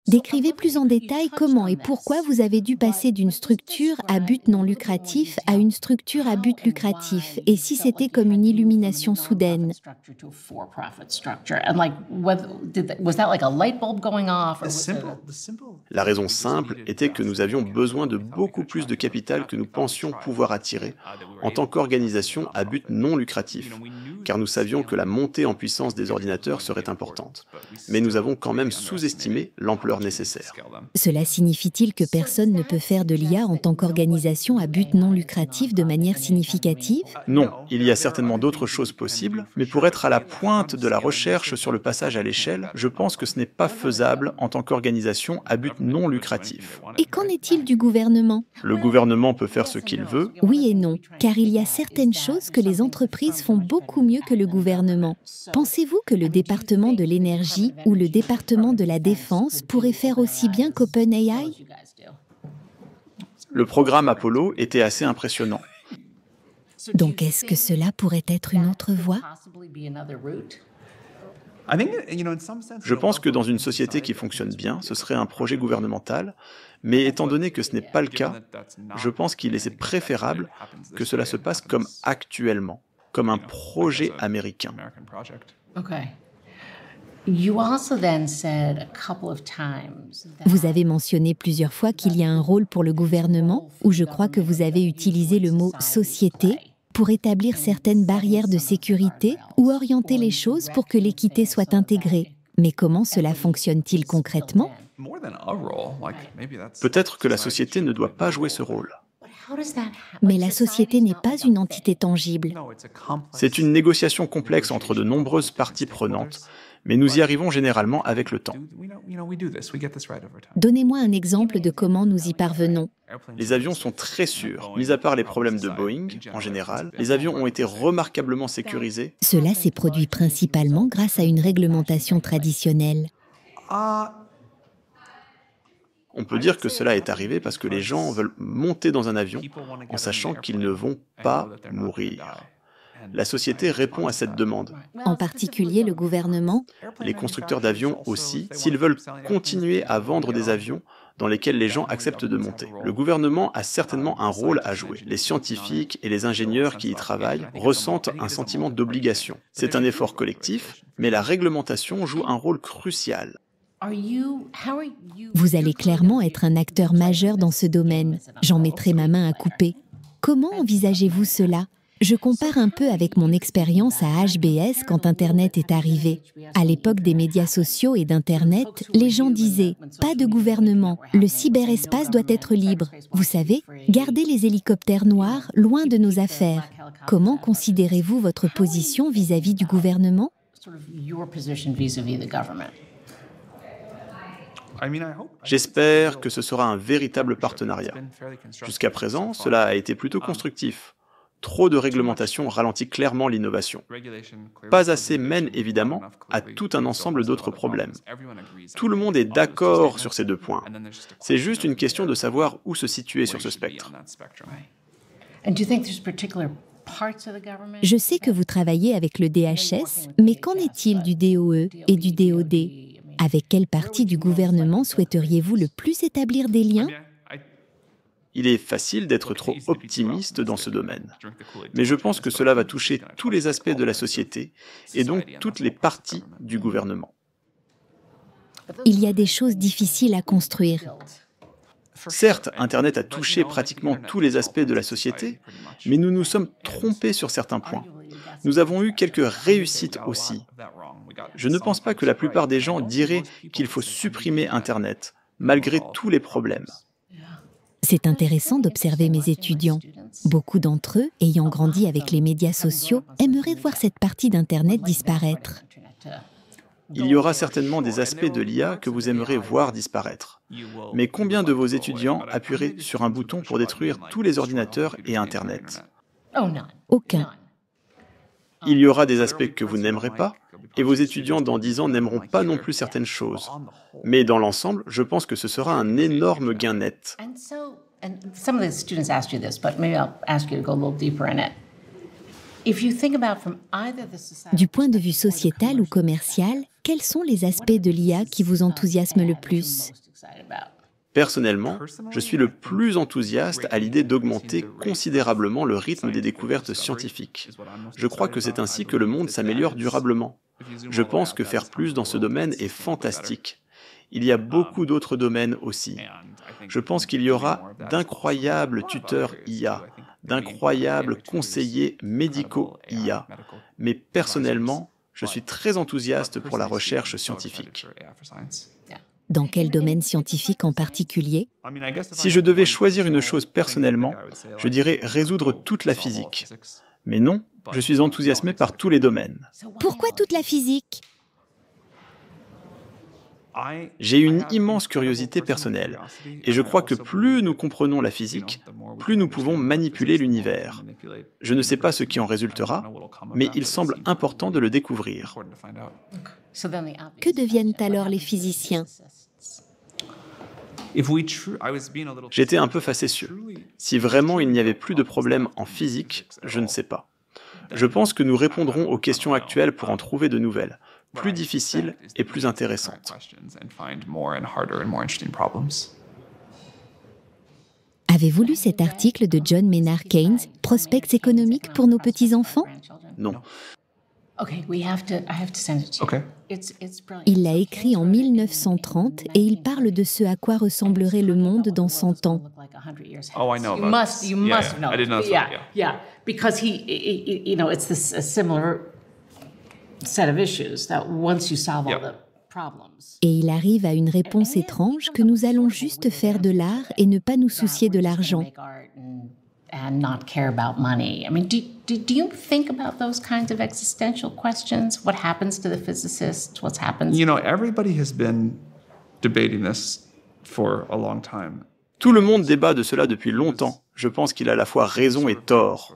Décrivez plus en détail comment et pourquoi vous avez dû passer d'une structure à but non lucratif à une structure à but lucratif, et si c'était comme une illumination soudaine. La raison simple était que nous avions besoin de beaucoup plus de capital que nous pensions pouvoir attirer en tant qu'organisation à but non lucratif, car nous savions que la montée en puissance des ordinateurs serait importante. Mais nous avons quand même sous-estimé l'ampleur nécessaire. Cela signifie-t-il que personne ne peut faire de l'IA en tant qu'organisation à but non lucratif de manière significative? Non, il y a certainement d'autres choses possibles, mais pour être à la pointe de la recherche sur le passage à l'échelle, je pense que ce n'est pas faisable en tant qu'organisation à but non lucratif. Et qu'en est-il du gouvernement? Le gouvernement peut faire ce qu'il veut. Oui et non, car il y a certaines choses que les entreprises font beaucoup mieux que le gouvernement. Pensez-vous que le département de l'énergie ou le département de la défense pourrait faire aussi bien qu'OpenAI? Le programme Apollo était assez impressionnant. Donc est-ce que cela pourrait être une autre voie? Je pense que dans une société qui fonctionne bien, ce serait un projet gouvernemental, mais étant donné que ce n'est pas le cas, je pense qu'il est préférable que cela se passe comme actuellement, comme un projet américain. Vous avez mentionné plusieurs fois qu'il y a un rôle pour le gouvernement, ou je crois que vous avez utilisé le mot « société » pour établir certaines barrières de sécurité ou orienter les choses pour que l'équité soit intégrée. Mais comment cela fonctionne-t-il concrètement? Peut-être que la société ne doit pas jouer ce rôle. Mais la société n'est pas une entité tangible. C'est une négociation complexe entre de nombreuses parties prenantes, mais nous y arrivons généralement avec le temps. Donnez-moi un exemple de comment nous y parvenons. Les avions sont très sûrs. Mis à part les problèmes de Boeing, en général, les avions ont été remarquablement sécurisés. Cela s'est produit principalement grâce à une réglementation traditionnelle. On peut dire que cela est arrivé parce que les gens veulent monter dans un avion en sachant qu'ils ne vont pas mourir. La société répond à cette demande. En particulier le gouvernement. Les constructeurs d'avions aussi, s'ils veulent continuer à vendre des avions dans lesquels les gens acceptent de monter. Le gouvernement a certainement un rôle à jouer. Les scientifiques et les ingénieurs qui y travaillent ressentent un sentiment d'obligation. C'est un effort collectif, mais la réglementation joue un rôle crucial. Vous allez clairement être un acteur majeur dans ce domaine. J'en mettrai ma main à couper. Comment envisagez-vous cela? Je compare un peu avec mon expérience à HBS quand Internet est arrivé. À l'époque des médias sociaux et d'Internet, les gens disaient « pas de gouvernement, le cyberespace doit être libre ». Vous savez, gardez les hélicoptères noirs loin de nos affaires. Comment considérez-vous votre position vis-à-vis du gouvernement? J'espère que ce sera un véritable partenariat. Jusqu'à présent, cela a été plutôt constructif. Trop de réglementation ralentit clairement l'innovation. Pas assez mène évidemment à tout un ensemble d'autres problèmes. Tout le monde est d'accord sur ces deux points. C'est juste une question de savoir où se situer sur ce spectre. Je sais que vous travaillez avec le DHS, mais qu'en est-il du DOE et du DOD? Avec quelle partie du gouvernement souhaiteriez-vous le plus établir des liens? Il est facile d'être trop optimiste dans ce domaine. Mais je pense que cela va toucher tous les aspects de la société et donc toutes les parties du gouvernement. Il y a des choses difficiles à construire. Certes, Internet a touché pratiquement tous les aspects de la société, mais nous nous sommes trompés sur certains points. Nous avons eu quelques réussites aussi. Je ne pense pas que la plupart des gens diraient qu'il faut supprimer Internet, malgré tous les problèmes. C'est intéressant d'observer mes étudiants. Beaucoup d'entre eux, ayant grandi avec les médias sociaux, aimeraient voir cette partie d'Internet disparaître. Il y aura certainement des aspects de l'IA que vous aimeriez voir disparaître. Mais combien de vos étudiants appuieraient sur un bouton pour détruire tous les ordinateurs et Internet? Aucun. Il y aura des aspects que vous n'aimerez pas, et vos étudiants dans 10 ans n'aimeront pas non plus certaines choses. Mais dans l'ensemble, je pense que ce sera un énorme gain net. Du point de vue sociétal ou commercial, quels sont les aspects de l'IA qui vous enthousiasment le plus? Personnellement, je suis le plus enthousiaste à l'idée d'augmenter considérablement le rythme des découvertes scientifiques. Je crois que c'est ainsi que le monde s'améliore durablement. Je pense que faire plus dans ce domaine est fantastique. Il y a beaucoup d'autres domaines aussi. Je pense qu'il y aura d'incroyables tuteurs IA, d'incroyables conseillers médicaux IA. Mais personnellement, je suis très enthousiaste pour la recherche scientifique. Dans quel domaine scientifique en particulier? Si je devais choisir une chose personnellement, je dirais résoudre toute la physique. Mais non, je suis enthousiasmé par tous les domaines. Pourquoi toute la physique? J'ai une immense curiosité personnelle, et je crois que plus nous comprenons la physique, plus nous pouvons manipuler l'univers. Je ne sais pas ce qui en résultera, mais il semble important de le découvrir. Que deviennent alors les physiciens? J'étais un peu facétieux. Si vraiment il n'y avait plus de problème en physique, je ne sais pas. Je pense que nous répondrons aux questions actuelles pour en trouver de nouvelles, plus difficiles et plus intéressantes. Avez-vous lu cet article de John Maynard Keynes, Prospects économiques pour nos petits-enfants? Non. Il l'a écrit en 1930 et il parle de ce à quoi ressemblerait le monde dans 100 ans. Oh, I know. You must know. I did not. Yeah, because it's this a similar set of issues that once you solve all the problems. Et il arrive à une réponse étrange que nous allons juste faire de l'art et ne pas nous soucier de l'argent. And not care about money. I mean, do you think about those kinds of existential questions? What happens to the physicists? What happens? Everybody has been debating this for a long time. Tout le monde débat de cela depuis longtemps. Je pense qu'il a à la fois raison et tort.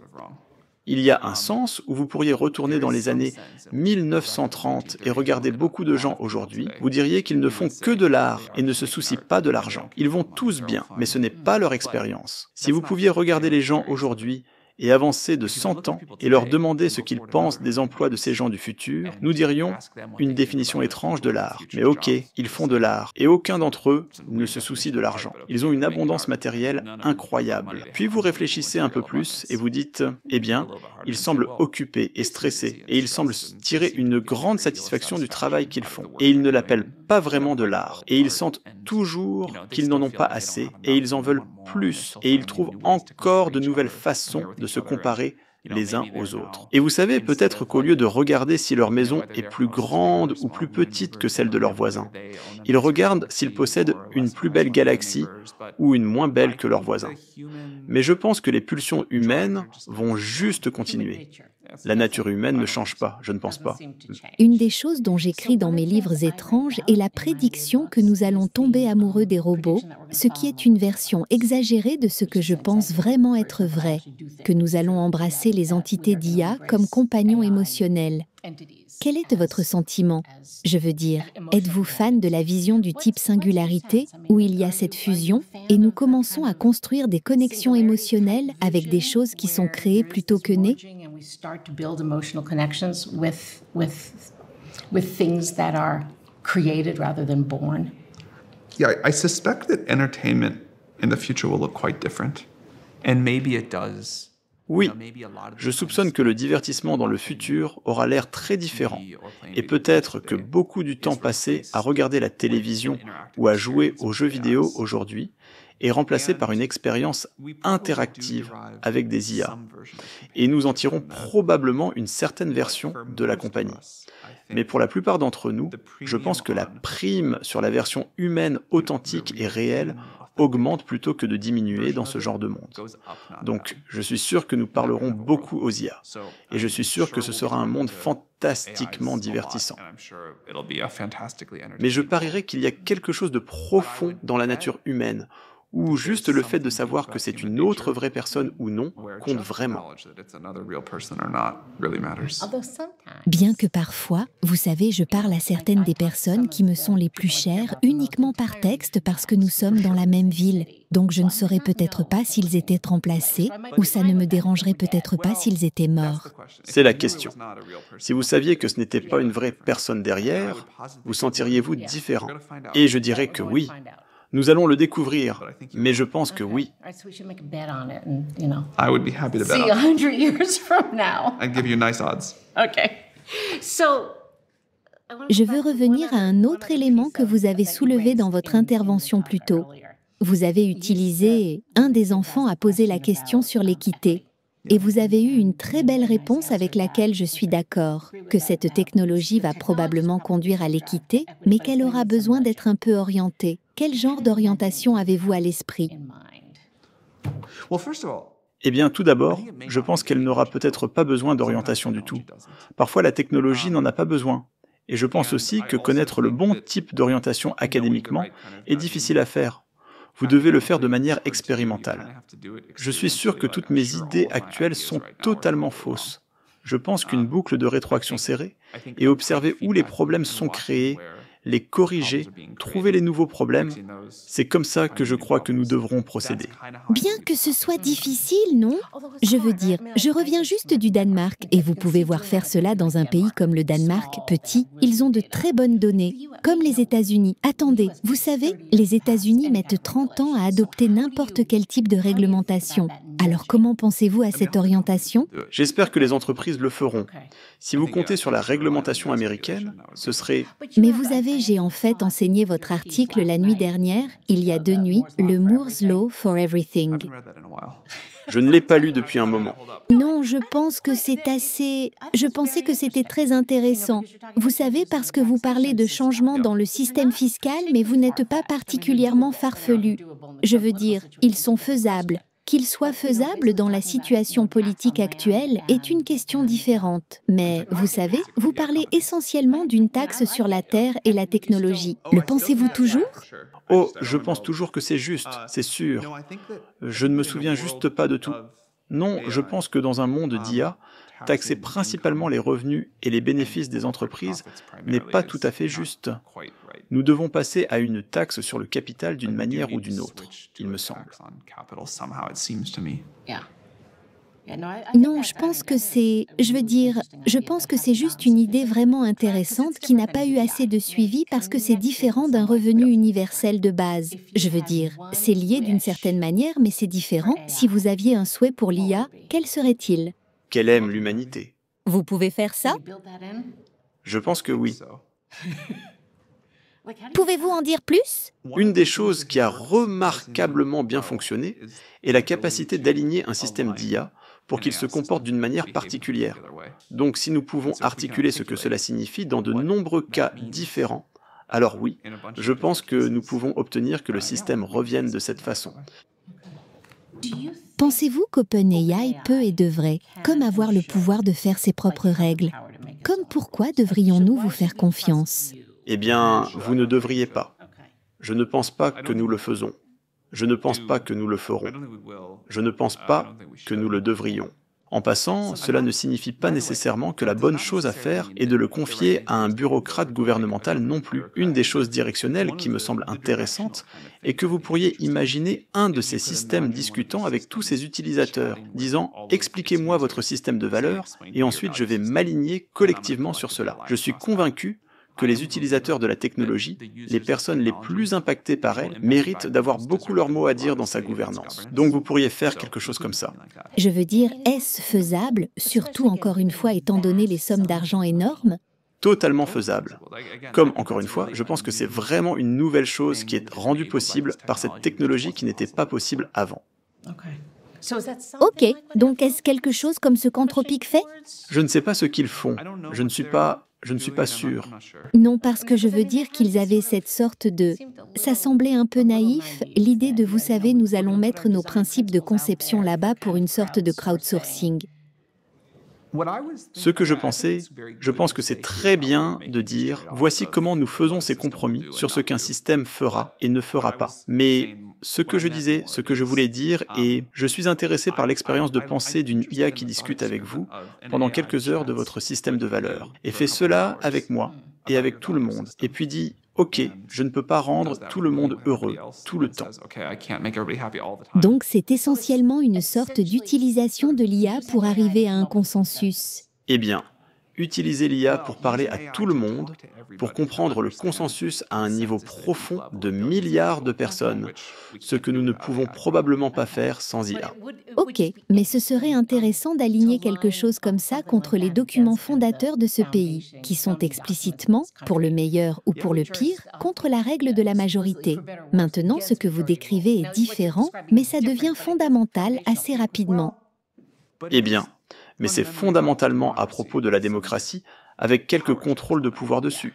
Il y a un sens où vous pourriez retourner dans les années 1930 et regarder beaucoup de gens aujourd'hui. Vous diriez qu'ils ne font que de l'art et ne se soucient pas de l'argent. Ils vont tous bien, mais ce n'est pas leur expérience. Si vous pouviez regarder les gens aujourd'hui et avancer de 100 ans et leur demander ce qu'ils pensent des emplois de ces gens du futur, nous dirions une définition étrange de l'art. Mais ok, ils font de l'art et aucun d'entre eux ne se soucie de l'argent. Ils ont une abondance matérielle incroyable. Puis vous réfléchissez un peu plus et vous dites, eh bien, ils semblent occupés et stressés et ils semblent tirer une grande satisfaction du travail qu'ils font. Et ils ne l'appellent pas vraiment de l'art. Et ils sentent toujours qu'ils n'en ont pas assez et ils en veulent plus. Et ils trouvent encore de nouvelles façons de se comparer les uns aux autres. Et vous savez, peut-être qu'au lieu de regarder si leur maison est plus grande ou plus petite que celle de leurs voisins, ils regardent s'ils possèdent une plus belle galaxie ou une moins belle que leurs voisins. Mais je pense que les pulsions humaines vont juste continuer. La nature humaine ne change pas, je ne pense pas. Une des choses dont j'écris dans mes livres étranges est la prédiction que nous allons tomber amoureux des robots, ce qui est une version exagérée de ce que je pense vraiment être vrai, que nous allons embrasser les entités d'IA comme compagnons émotionnels. Quel est votre sentiment? Je veux dire, êtes-vous fan de la vision du type singularité, où il y a cette fusion, et nous commençons à construire des connexions émotionnelles avec des choses qui sont créées plutôt que nées? Yeah, I suspect that entertainment in the future will look quite different. And maybe it does. Oui, je soupçonne que le divertissement dans le futur aura l'air très différent, et peut-être que beaucoup du temps passé à regarder la télévision ou à jouer aux jeux vidéo aujourd'hui est remplacé par une expérience interactive avec des IA, et nous en tirons probablement une certaine version de la compagnie. Mais pour la plupart d'entre nous, je pense que la prime sur la version humaine authentique et réelle augmente plutôt que de diminuer dans ce genre de monde. Donc, je suis sûr que nous parlerons beaucoup aux IA. Et je suis sûr que ce sera un monde fantastiquement divertissant. Mais je parierais qu'il y a quelque chose de profond dans la nature humaine, Ou juste le fait de savoir que c'est une autre vraie personne ou non compte vraiment? Bien que parfois, vous savez, je parle à certaines des personnes qui me sont les plus chères uniquement par texte parce que nous sommes dans la même ville. Donc je ne saurais peut-être pas s'ils étaient remplacés ou ça ne me dérangerait peut-être pas s'ils étaient morts. C'est la question. Si vous saviez que ce n'était pas une vraie personne derrière, vous sentiriez-vous différent? Et je dirais que oui. Nous allons le découvrir, mais je pense que oui. I would be happy to bet See on it. 100 years from now. I'd give you nice odds. Okay. So, Je veux revenir à un autre élément que vous avez soulevé dans votre intervention plus tôt. Vous avez utilisé « un des enfants a posé la question sur l'équité ». Et vous avez eu une très belle réponse avec laquelle je suis d'accord, que cette technologie va probablement conduire à l'équité, mais qu'elle aura besoin d'être un peu orientée. Quel genre d'orientation avez-vous à l'esprit? Well, first of all, Eh bien, tout d'abord, je pense qu'elle n'aura peut-être pas besoin d'orientation du tout. Parfois, la technologie n'en a pas besoin. Et je pense aussi que connaître le bon type d'orientation académiquement est difficile à faire. Vous devez le faire de manière expérimentale. Je suis sûr que toutes mes idées actuelles sont totalement fausses. Je pense qu'une boucle de rétroaction serrée et observer où les problèmes sont créés, les corriger, trouver les nouveaux problèmes, c'est comme ça que je crois que nous devrons procéder. Bien que ce soit difficile, non? Je veux dire, je reviens juste du Danemark et vous pouvez voir faire cela dans un pays comme le Danemark, petit. Ils ont de très bonnes données, comme les États-Unis. Attendez, vous savez, les États-Unis mettent 30 ans à adopter n'importe quel type de réglementation. Alors comment pensez-vous à cette orientation? J'espère que les entreprises le feront. Si vous comptez sur la réglementation américaine, ce serait... Mais vous avez, j'ai en fait enseigné votre article la nuit dernière, il y a 2 nuits, le Moore's Law for Everything. I haven't read that in a while. Je ne l'ai pas lu depuis un moment. Non, je pense que c'est assez... Je pensais que c'était très intéressant. Vous savez, parce que vous parlez de changements dans le système fiscal, mais vous n'êtes pas particulièrement farfelu. Je veux dire, ils sont faisables. Qu'ils soient faisables dans la situation politique actuelle est une question différente. Mais, vous savez, vous parlez essentiellement d'une taxe sur la terre et la technologie. Le pensez-vous toujours? Oh, je pense toujours que c'est juste, c'est sûr. Je ne me souviens juste pas de tout. Non, je pense que dans un monde d'IA, taxer principalement les revenus et les bénéfices des entreprises n'est pas tout à fait juste. Nous devons passer à une taxe sur le capital d'une manière ou d'une autre, il me semble. Non, je pense que c'est... Je veux dire, je pense que c'est juste une idée vraiment intéressante qui n'a pas eu assez de suivi parce que c'est différent d'un revenu universel de base. Je veux dire, c'est lié d'une certaine manière, mais c'est différent. Si vous aviez un souhait pour l'IA, quel serait-il? Qu'elle aime l'humanité. Vous pouvez faire ça? Je pense que oui. Pouvez-vous en dire plus? Une des choses qui a remarquablement bien fonctionné est la capacité d'aligner un système d'IA pour qu'il se comporte d'une manière particulière. Donc si nous pouvons articuler ce que cela signifie dans de nombreux cas différents, alors oui, je pense que nous pouvons obtenir que le système revienne de cette façon. Pensez-vous qu'OpenAI peut et devrait, comme avoir le pouvoir de faire ses propres règles? Comme pourquoi devrions-nous vous faire confiance? Eh bien, vous ne devriez pas. Je ne pense pas que nous le faisons. Je ne pense pas que nous le ferons. Je ne pense pas que nous le devrions. En passant, cela ne signifie pas nécessairement que la bonne chose à faire est de le confier à un bureaucrate gouvernemental non plus. Une des choses directionnelles qui me semble intéressante est que vous pourriez imaginer un de ces systèmes discutant avec tous ses utilisateurs, disant « Expliquez-moi votre système de valeurs et ensuite je vais m'aligner collectivement sur cela. » Je suis convaincu que les utilisateurs de la technologie, les personnes les plus impactées par elle, méritent d'avoir beaucoup leur mot à dire dans sa gouvernance. Donc vous pourriez faire quelque chose comme ça. Je veux dire, est-ce faisable, surtout encore une fois étant donné les sommes d'argent énormes? Totalement faisable. Comme, encore une fois, je pense que c'est vraiment une nouvelle chose qui est rendue possible par cette technologie qui n'était pas possible avant. Ok, donc est-ce quelque chose comme ce qu'Anthropic fait? Je ne sais pas ce qu'ils font. Je ne suis pas sûr. Non, parce que je veux dire qu'ils avaient cette sorte de... Ça semblait un peu naïf, l'idée de, vous savez, nous allons mettre nos principes de conception là-bas pour une sorte de crowdsourcing. Ce que je pensais, je pense que c'est très bien de dire « Voici comment nous faisons ces compromis sur ce qu'un système fera et ne fera pas. » Mais ce que je disais, ce que je voulais dire, et je suis intéressé par l'expérience de pensée d'une IA qui discute avec vous pendant quelques heures de votre système de valeurs, et fait cela avec moi et avec tout le monde, et puis dit « Ok, je ne peux pas rendre tout le monde heureux tout le temps. » Donc c'est essentiellement une sorte d'utilisation de l'IA pour arriver à un consensus. Eh bien, utilisez l'IA pour parler à tout le monde, pour comprendre le consensus à un niveau profond de milliards de personnes, ce que nous ne pouvons probablement pas faire sans IA. Ok, mais ce serait intéressant d'aligner quelque chose comme ça contre les documents fondateurs de ce pays, qui sont explicitement, pour le meilleur ou pour le pire, contre la règle de la majorité. Maintenant, ce que vous décrivez est différent, mais ça devient fondamental assez rapidement. Eh bien, mais c'est fondamentalement à propos de la démocratie, avec quelques contrôles de pouvoir dessus.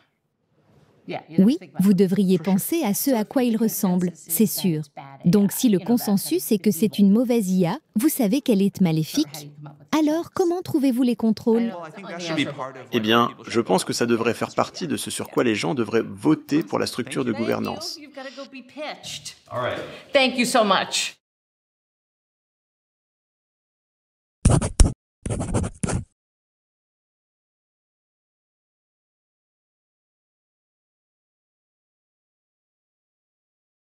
Oui, vous devriez penser à ce à quoi il ressemble, c'est sûr. Donc si le consensus est que c'est une mauvaise IA, vous savez qu'elle est maléfique. Alors, comment trouvez-vous les contrôles? Eh bien, je pense que ça devrait faire partie de ce sur quoi les gens devraient voter pour la structure de gouvernance. Thank you so much.